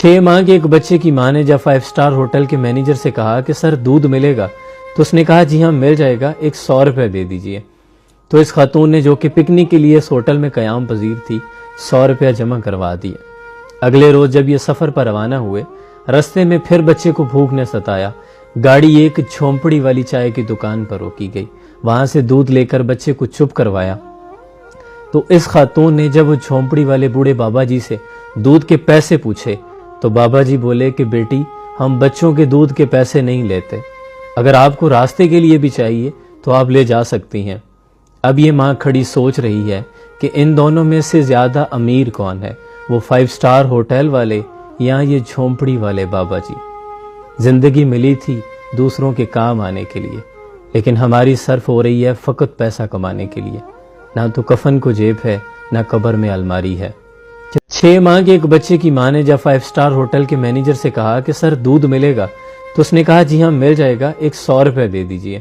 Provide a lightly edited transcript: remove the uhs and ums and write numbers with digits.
6 ماہ کے ایک بچے کی ماں نے جب 5 اسٹار ہوٹل کے مینیجر سے کہا کہ سر دودھ ملے گا تو اس نے کہا جی ہاں مل جائے گا، 100 روپے دے دیجئے۔ تو اس خاتون نے جو کہ پکنک کے لیے اس ہوٹل میں قیام پذیر تھی 100 روپیہ جمع کروا دیا۔ اگلے روز جب یہ سفر پر روانہ ہوئے، رستے میں پھر بچے کو بھوک نے ستایا، گاڑی ایک جھونپڑی والی چائے کی دکان پر روکی گئی، وہاں سے دودھ لے کر بچے کو چپ کروایا۔ تو اس خاتون نے جب وہ جھونپڑی والے بوڑھے بابا جی سے دودھ کے پیسے پوچھے تو بابا جی بولے کہ بیٹی ہم بچوں کے دودھ کے پیسے نہیں لیتے، اگر آپ کو راستے کے لیے بھی چاہیے تو آپ لے جا سکتی ہیں۔ اب یہ ماں کھڑی سوچ رہی ہے کہ ان دونوں میں سے زیادہ امیر کون ہے، وہ 5 اسٹار ہوٹل والے یا یہ جھونپڑی والے بابا جی۔ زندگی ملی تھی دوسروں کے کام آنے کے لیے، لیکن ہماری صرف ہو رہی ہے فقط پیسہ کمانے کے لیے، نہ تو کفن کو جیب ہے نہ قبر میں الماری ہے۔ 6 ماہ کے ایک بچے کی ماں نے جب 5 اسٹار ہوٹل کے مینیجر سے کہا کہ سر دودھ ملے گا تو اس نے کہا جی ہاں مل جائے گا، 100 روپے دے دیجئے۔